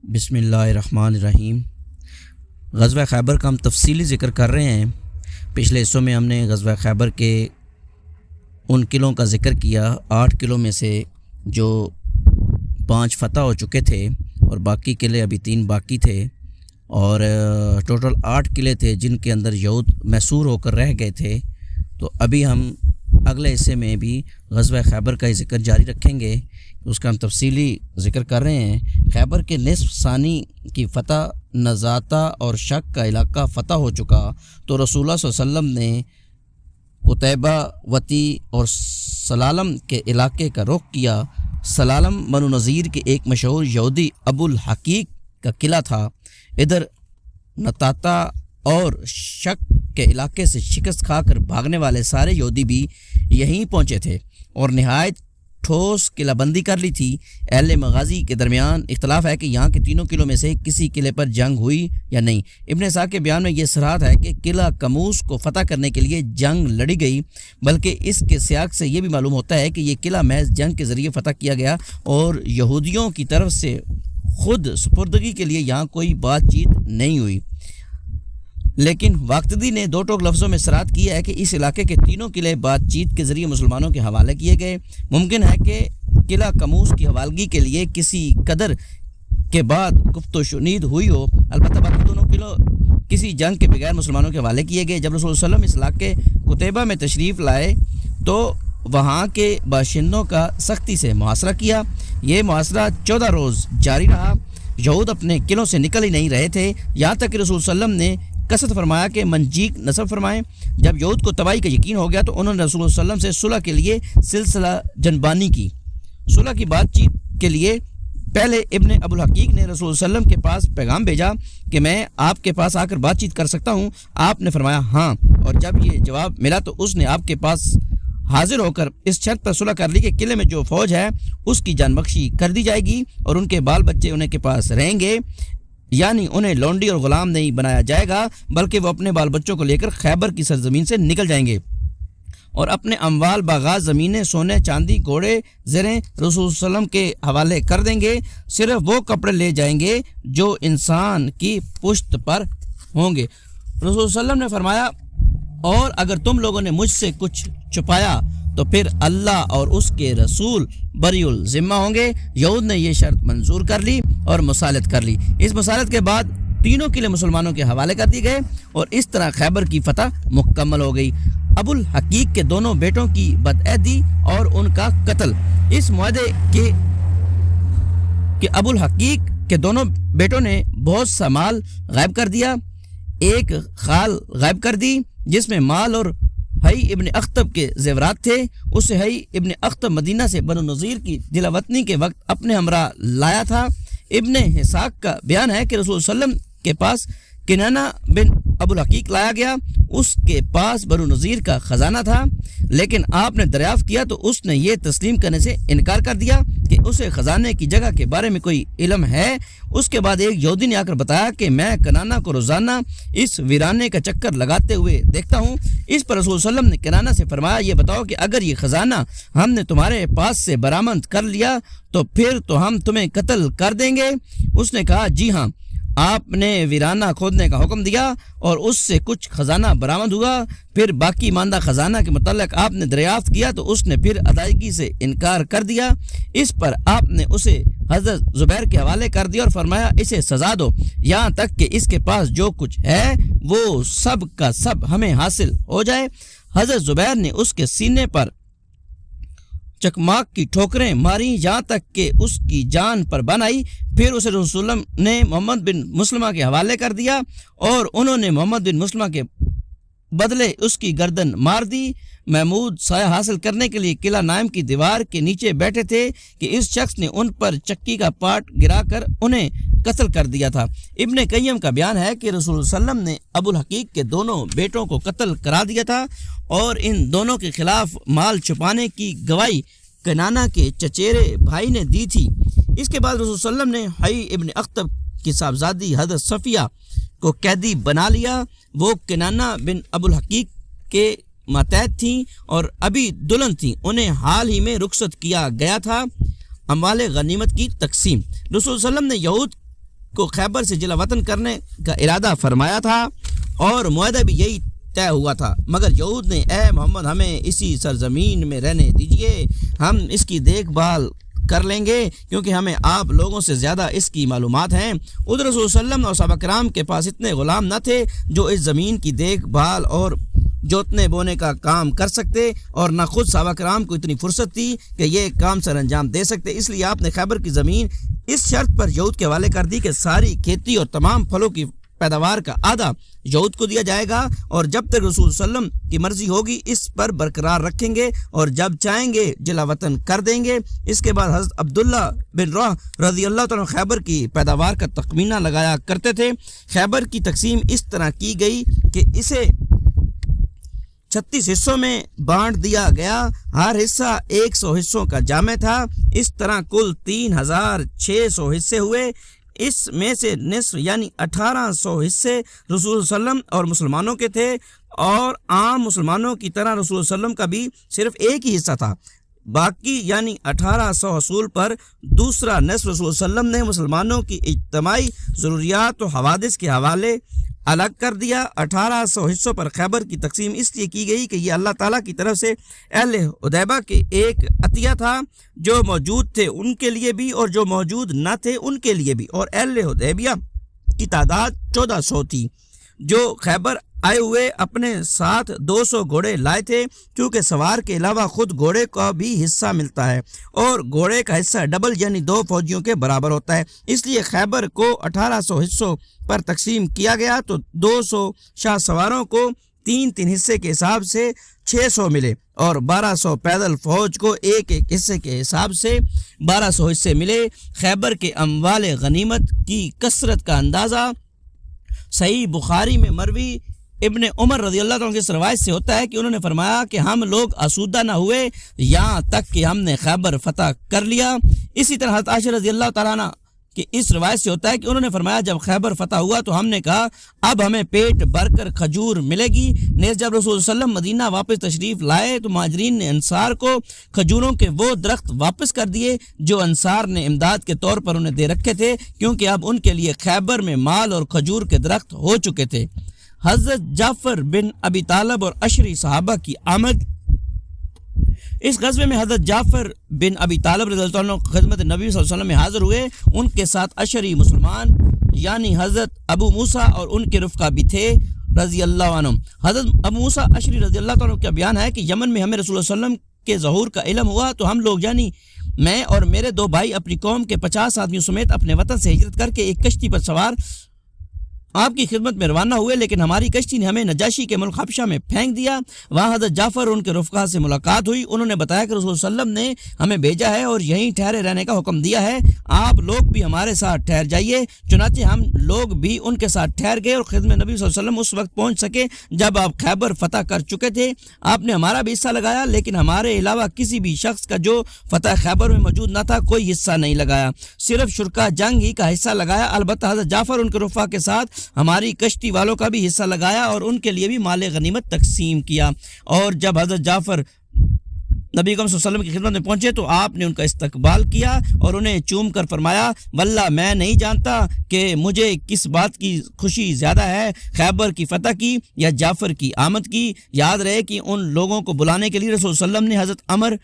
بسم اللہ الرحمن الرحیم۔ غزوہ خیبر کا ہم تفصیلی ذکر کر رہے ہیں۔ پچھلے حصوں میں ہم نے غزوہ خیبر کے ان قلعوں کا ذکر کیا، 8 قلعوں میں سے جو 5 فتح ہو چکے تھے اور باقی قلعے ابھی 3 باقی تھے، اور ٹوٹل 8 قلعے تھے جن کے اندر یہود محصور ہو کر رہ گئے تھے۔ تو ابھی ہم اگلے حصے میں بھی غزوہ خیبر کا ہی ذکر جاری رکھیں گے، اس کا ہم تفصیلی ذکر کر رہے ہیں۔ خیبر کے نصف ثانی کی فتح نزاتہ اور شک کا علاقہ فتح ہو چکا تو رسول اللہ صلی اللہ علیہ وسلم نے قتیبہ، وتی اور سلالم کے علاقے کا رخ کیا۔ سلالم بنو نذیر کے ایک مشہور یہودی ابو الحقیق کا قلعہ تھا۔ ادھر نتاتا اور شک کے علاقے سے شکست کھا کر بھاگنے والے سارے یہودی بھی یہیں پہنچے تھے اور نہایت ٹھوس قلعہ بندی کر لی تھی۔ اہل مغازی کے درمیان اختلاف ہے کہ یہاں کے 3 قلعوں میں سے کسی قلعے پر جنگ ہوئی یا نہیں۔ ابن اسحاق کے بیان میں یہ صراحت ہے کہ قلعہ کموس کو فتح کرنے کے لیے جنگ لڑی گئی، بلکہ اس کے سیاق سے یہ بھی معلوم ہوتا ہے کہ یہ قلعہ محض جنگ کے ذریعے فتح کیا گیا اور یہودیوں کی طرف سے خود سپردگی کے لیے یہاں کوئی بات چیت نہیں ہوئی۔ لیکن واقدی نے 2 ٹوک لفظوں میں صراحت کی ہے کہ اس علاقے کے 3 قلعے بات چیت کے ذریعے مسلمانوں کے حوالے کیے گئے۔ ممکن ہے کہ قلعہ کموس کی حوالگی کے لیے کسی قدر کے بعد گفت و شنید ہوئی ہو، البتہ باقی دونوں قلعے کسی جنگ کے بغیر مسلمانوں کے حوالے کیے گئے۔ جب رسول اللہ علیہ وسلم اس علاقے قتیبہ میں تشریف لائے تو وہاں کے باشندوں کا سختی سے محاصرہ کیا۔ یہ محاصرہ 14 روز جاری رہا۔ یہود اپنے قلعوں سے نکل ہی نہیں رہے تھے، یہاں تک کہ رسول صلی اللہ علیہ وسلم نے قصد فرمایا کہ منجیک نصب فرمائیں۔ جب یہود کو تباہی کا یقین ہو گیا تو انہوں نے رسول اللہ صلی اللہ علیہ وسلم سے صلح کے لیے سلسلہ جنبانی کی۔ صلح کی بات چیت کے لیے پہلے ابن ابو الحقیق نے رسول اللہ صلی اللہ علیہ وسلم کے پاس پیغام بھیجا کہ میں آپ کے پاس آ کر بات چیت کر سکتا ہوں؟ آپ نے فرمایا ہاں، اور جب یہ جواب ملا تو اس نے آپ کے پاس حاضر ہو کر اس شرط پر صلح کر لی کہ قلعے میں جو فوج ہے اس کی جان بخشی کر دی جائے گی اور ان کے بال بچے انہیں کے پاس رہیں گے، یعنی انہیں لونڈی اور غلام نہیں بنایا جائے گا، بلکہ وہ اپنے بال بچوں کو لے کر خیبر کی سرزمین سے نکل جائیں گے اور اپنے اموال، باغات، زمینیں، سونے، چاندی، گھوڑے، زریں رسول صلی اللہ علیہ وسلم کے حوالے کر دیں گے۔ صرف وہ کپڑے لے جائیں گے جو انسان کی پشت پر ہوں گے۔ رسول صلی اللہ علیہ وسلم نے فرمایا، اور اگر تم لوگوں نے مجھ سے کچھ چھپایا تو پھر اللہ اور اس کے رسول بری الذمہ ہوں گے۔ یہود نے یہ شرط منظور کر لی اور مصالحت کر لی۔ اس مصالحت کے بعد 3 قلعے مسلمانوں کے حوالے کر دیے گئے اور اس طرح خیبر کی فتح مکمل ہو گئی۔ ابو الحقیق کے دونوں بیٹوں کی بدعہدی اور ان کا قتل۔ اس معاہدے کہ ابو الحقیق کے دونوں بیٹوں نے بہت سا مال غائب کر دیا۔ ایک خال غائب کر دی جس میں مال اور حی ابن اخطب کے زیورات تھے۔ اسے حی ابن اخطب مدینہ سے بنو نذیر کی دلہ وطنی کے وقت اپنے ہمراہ لایا تھا۔ ابن اسحاق کا بیان ہے کہ رسول صلی اللہ علیہ وسلم کے پاس کنانہ بن ابو الحقیق لایا گیا۔ اس کے پاس بنو نذیر کا خزانہ تھا، لیکن آپ نے دریافت کیا تو اس نے یہ تسلیم کرنے سے انکار کر دیا کہ اسے خزانے کی جگہ کے بارے میں کوئی علم ہے۔ اس کے بعد ایک یہودی نے آ کر بتایا کہ میں کنانہ کو روزانہ اس ویرانے کا چکر لگاتے ہوئے دیکھتا ہوں۔ اس پر رسول صلی اللہ علیہ وسلم نے کنانہ سے فرمایا، یہ بتاؤ کہ اگر یہ خزانہ ہم نے تمہارے پاس سے برآمد کر لیا تو پھر تو ہم تمہیں قتل کر دیں گے؟ اس نے کہا جی ہاں۔ آپ نے ویرانہ کھودنے کا حکم دیا اور اس سے کچھ خزانہ برآمد ہوا۔ پھر باقی ماندہ خزانہ کے متعلق آپ نے دریافت کیا تو اس نے پھر ادائیگی سے انکار کر دیا۔ اس پر آپ نے اسے حضرت زبیر کے حوالے کر دیا اور فرمایا اسے سزا دو، یہاں تک کہ اس کے پاس جو کچھ ہے وہ سب کا سب ہمیں حاصل ہو جائے۔ حضرت زبیر نے اس کے سینے پر چکماک کی ٹھوکریں ماری یہاں تک کہ اس کی جان پر بن آئی۔ پھر اسے رسول اللہ نے محمد بن مسلمہ کے حوالے کر دیا اور انہوں نے محمد بن مسلمہ کے بدلے اس کی گردن مار دی۔ محمود سایہ حاصل کرنے کے لیے قلعہ نائم کی دیوار کے نیچے بیٹھے تھے کہ اس شخص نے ان پر چکی کا پاٹ گرا کر انہیں قتل کر دیا تھا۔ ابن قیم کا بیان ہے کہ رسول صلی اللہ علیہ وسلم نے ابو الحقیق کے دونوں بیٹوں کو قتل کرا دیا تھا اور ان دونوں کے خلاف مال چھپانے کی گواہی کنانہ کے چچیرے بھائی نے دی تھی۔ اس کے بعد رسول صلی اللہ علیہ وسلم نے حی ابن اخطب کی صاحبزادی حضرت صفیہ کو قیدی بنا لیا۔ وہ کنانہ بن ابو الحقیق کے ماتحت تھیں اور ابھی دلہن تھیں۔ انہیں حال ہی میں رخصت کیا گیا تھا۔ اموال غنیمت کی تقسیم۔ رسول صلی اللہ علیہ وسلم نے یہود کو خیبر سے جلا وطن کرنے کا ارادہ فرمایا تھا اور معاہدہ بھی یہی طے ہوا تھا، مگر یہود نے اے محمد ہمیں اسی سرزمین میں رہنے دیجئے، ہم اس کی دیکھ بھال کر لیں گے کیونکہ ہمیں آپ لوگوں سے زیادہ اس کی معلومات ہیں۔ ادھر رسول صلی اللہ علیہ وسلم اور صحابہ کرام کے پاس اتنے غلام نہ تھے جو اس زمین کی دیکھ بھال اور جوتنے بونے کا کام کر سکتے، اور نہ خود صحابہ کرام کو اتنی فرصت تھی کہ یہ کام سر انجام دے سکتے، اس لیے آپ نے خیبر کی زمین اس شرط پر یہود کے حوالے کر دی کہ ساری کھیتی اور تمام پھلوں کی پیداوار کا آدھا یہود کو دیا جائے گا، اور جب تک رسول صلی اللہ علیہ وسلم کی مرضی ہوگی اس پر برقرار رکھیں گے، اور جب چاہیں گے جلا وطن کر دیں گے۔ اس کے بعد حضرت عبداللہ بن رواح رضی اللہ تعالیٰ خیبر کی پیداوار کا تخمینہ لگایا کرتے تھے۔ خیبر کی تقسیم اس طرح کی گئی کہ اسے 36 حصوں میں بانٹ دیا گیا، ہر حصہ 100 حصوں کا جامع تھا۔ اس طرح کل 3600 حصے ہوئے، اس میں سے نصف یعنی 1800 حصے رسول صلی اللہ علیہ وسلم اور مسلمانوں کے تھے، اور عام مسلمانوں کی طرح رسول صلی اللہ علیہ وسلم کا بھی صرف ایک ہی حصہ تھا۔ باقی یعنی 1800 حصول پر دوسرا نصف رسول صلی اللہ علیہ وسلم نے مسلمانوں کی اجتماعی ضروریات و حوادث کے حوالے الگ کر دیا۔ 1800 حصوں پر خیبر کی تقسیم اس لیے کی گئی کہ یہ اللہ تعالیٰ کی طرف سے اہل حدیبیہ کے ایک عطیہ تھا، جو موجود تھے ان کے لیے بھی اور جو موجود نہ تھے ان کے لیے بھی، اور اہل حدیبیہ کی تعداد 1400 تھی۔ جو خیبر آئے ہوئے اپنے ساتھ 200 گھوڑے لائے تھے، کیونکہ سوار کے علاوہ خود گھوڑے کا بھی حصہ ملتا ہے، اور گھوڑے کا حصہ ڈبل یعنی 2 فوجیوں کے برابر ہوتا ہے، اس لیے خیبر کو 1800 حصوں پر تقسیم کیا گیا تو 200 شاہ سواروں کو 3 حصے کے حساب سے 600 ملے، اور 1200 پیدل فوج کو ایک حصے کے حساب سے 1200 حصے ملے۔ خیبر کے اموال غنیمت کی کثرت کا اندازہ صحیح بخاری میں مروی ابن عمر رضی اللہ عنہ کی روایت سے ہوتا ہے کہ انہوں نے فرمایا کہ ہم لوگ آسودہ نہ ہوئے یہاں تک کہ ہم نے خیبر فتح کر لیا۔ اسی طرح حضرت عائشہ رضی اللہ تعالیٰ عنہ کہ اس روایت سے ہوتا ہے کہ انہوں نے فرمایا جب خیبر فتح ہوا تو ہم نے کہا اب ہمیں پیٹ بھر کر کھجور ملے گی۔ نیز جب رسول صلی اللہ علیہ وسلم مدینہ واپس تشریف لائے تو مہاجرین نے انصار کو کھجوروں کے وہ درخت واپس کر دیے جو انصار نے امداد کے طور پر انہیں دے رکھے تھے، کیونکہ اب ان کے لیے خیبر میں مال اور کھجور کے درخت ہو چکے تھے۔ حضرت جعفر بن ابی طالب اور عشری صحابہ کی آمد۔ اس غزوے میں حضرت جعفر بن ابی طالب رضی اللہ عنہ خدمت نبی صلی اللہ علیہ وسلم میں حاضر ہوئے، ان کے ساتھ عشری مسلمان یعنی حضرت ابو موسیٰ اور ان کے رفقا بھی تھے رضی اللہ عنہ۔ حضرت ابو موسیٰ عشری رضی اللہ عنہ کا بیان ہے کہ یمن میں ہمیں رسول اللہ صلی اللہ علیہ وسلم کے ظہور کا علم ہوا تو ہم لوگ یعنی میں اور میرے 2 بھائی اپنی قوم کے 50 آدمیوں سمیت اپنے وطن سے ہجرت کر کے ایک کشتی پر سوار آپ کی خدمت میں روانہ ہوئے، لیکن ہماری کشتی نے ہمیں نجاشی کے ملک حبشہ میں پھینک دیا۔ وہاں حضرت جعفر اور ان کے رفقا سے ملاقات ہوئی، انہوں نے بتایا کہ رسول صلی اللہ علیہ وسلم نے ہمیں بھیجا ہے اور یہیں ٹھہرے رہنے کا حکم دیا ہے، آپ لوگ بھی ہمارے ساتھ ٹھہر جائیے۔ چنانچہ ہم لوگ بھی ان کے ساتھ ٹھہر گئے اور خدمت نبی صلی اللہ علیہ وسلم اس وقت پہنچ سکے جب آپ خیبر فتح کر چکے تھے۔ آپ نے ہمارا بھی حصہ لگایا، لیکن ہمارے علاوہ کسی بھی شخص کا جو فتح خیبر میں موجود نہ تھا کوئی حصہ نہیں لگایا، صرف شرکا جنگ ہی کا حصہ لگایا۔ البتہ حضرت جعفر ان کے رفقا کے ساتھ ہماری کشتی والوں کا بھی حصہ لگایا اور ان کے لیے بھی مال غنیمت تقسیم کیا۔ اور جب حضرت جعفر نبی اکرم صلی اللہ علیہ وسلم کی خدمت میں پہنچے تو آپ نے ان کا استقبال کیا اور انہیں چوم کر فرمایا واللہ میں نہیں جانتا کہ مجھے کس بات کی خوشی زیادہ ہے، خیبر کی فتح کی یا جعفر کی آمد کی۔ یاد رہے کہ ان لوگوں کو بلانے کے لیے رسول صلی اللہ علیہ وسلم نے حضرت عمر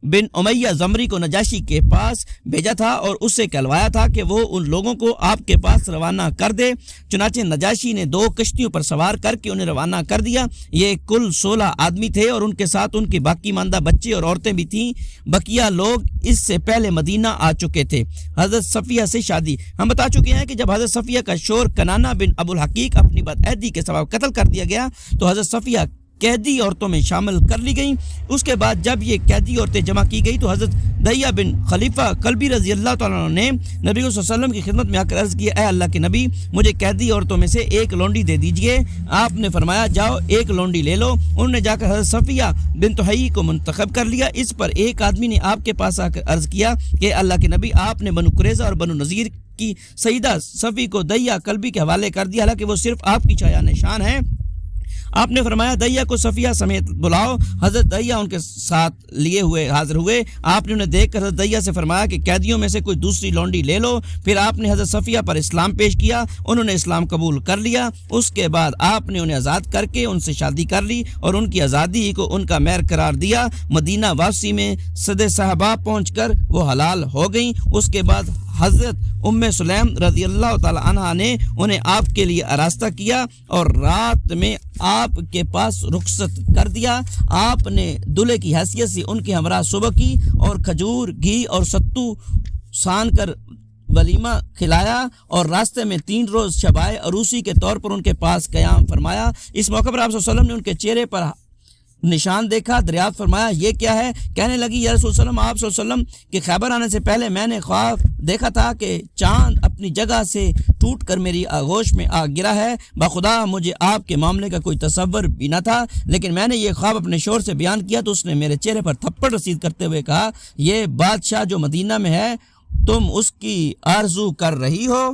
بن امیہ زمری کو نجاشی کے پاس بھیجا تھا اور اس سے کہلوایا تھا کہ وہ ان لوگوں کو آپ کے پاس روانہ کر دے۔ چنانچہ نجاشی نے 2 کشتیوں پر سوار کر کے انہیں روانہ کر دیا۔ یہ کل 16 آدمی تھے اور ان کے ساتھ ان کی باقی ماندہ بچے اور عورتیں بھی تھیں۔ بقیہ لوگ اس سے پہلے مدینہ آ چکے تھے۔ حضرت صفیہ سے شادی، ہم بتا چکے ہیں کہ جب حضرت صفیہ کا شور کنانہ بن ابو الحقیق اپنی بدعہدی کے سبب قتل کر دیا گیا تو حضرت صفیہ قیدی عورتوں میں شامل کر لی گئیں۔ اس کے بعد جب یہ قیدی عورتیں جمع کی گئی تو حضرت دہیہ بن خلیفہ کلبی رضی اللہ تعالیٰ عنہ نے نبی صلی اللہ علیہ وسلم کی خدمت میں آ کر عرض کیا، اے اللہ کے نبی مجھے قیدی عورتوں میں سے ایک لونڈی دے دیجئے۔ آپ نے فرمایا جاؤ ایک لونڈی لے لو۔ انہوں نے جا کر حضرت صفیہ بنت حیی کو منتخب کر لیا۔ اس پر ایک آدمی نے آپ کے پاس آ کر عرض کیا کہ اللہ کے نبی آپ نے بنو قریظہ اور بنو نذیر کی سیدہ صفی کو دہیہ کلبی کے حوالے کر دیا، حالانکہ وہ صرف آپ کی شایان شان ہے۔ آپ نے فرمایا دہیہ کو صفیہ سمیت بلاؤ. حضرت دہیہ ان کے ساتھ لیے ہوئے حاضر ہوئے. آپ نے انہیں دیکھ کر حضرت دہیہ سے فرمایا کہ قیدیوں میں سے کوئی دوسری لونڈی لے لو. پھر آپ نے حضرت صفیہ پر اسلام پیش کیا. انہوں نے اسلام قبول کر لیا. اس کے بعد آپ نے انہیں آزاد کر کے ان سے شادی کر لی اور ان کی آزادی کو ان کا مہر قرار دیا. مدینہ واپسی میں صد صحابہ پہنچ کر وہ حلال ہو گئیں. اس کے بعد حضرت ام سلیم رضی اللہ تعالی عنہ نے انہیں آپ کے لیے آراستہ کیا اور رات میں آپ کے پاس رخصت کر دیا. آپ نے دلہے کی حیثیت سے ان کے ہمراہ صبح کی اور کھجور گھی اور ستو سان کر ولیمہ کھلایا اور راستے میں 3 روز شبائے عروسی کے طور پر ان کے پاس قیام فرمایا. اس موقع پر آپ صلی اللہ علیہ وسلم نے ان کے چہرے پر نشان دیکھا. دریافت فرمایا یہ کیا ہے؟ کہنے لگی یا رسول اللہ آپ صلی اللہ علیہ وسلم کے خیبر آنے سے پہلے میں نے خواب دیکھا تھا کہ چاند اپنی جگہ سے ٹوٹ کر میری آغوش میں آ گرا ہے. بخدا مجھے آپ کے معاملے کا کوئی تصور بھی نہ تھا، لیکن میں نے یہ خواب اپنے شوہر سے بیان کیا تو اس نے میرے چہرے پر تھپڑ رسید کرتے ہوئے کہا یہ بادشاہ جو مدینہ میں ہے تم اس کی آرزو کر رہی ہو؟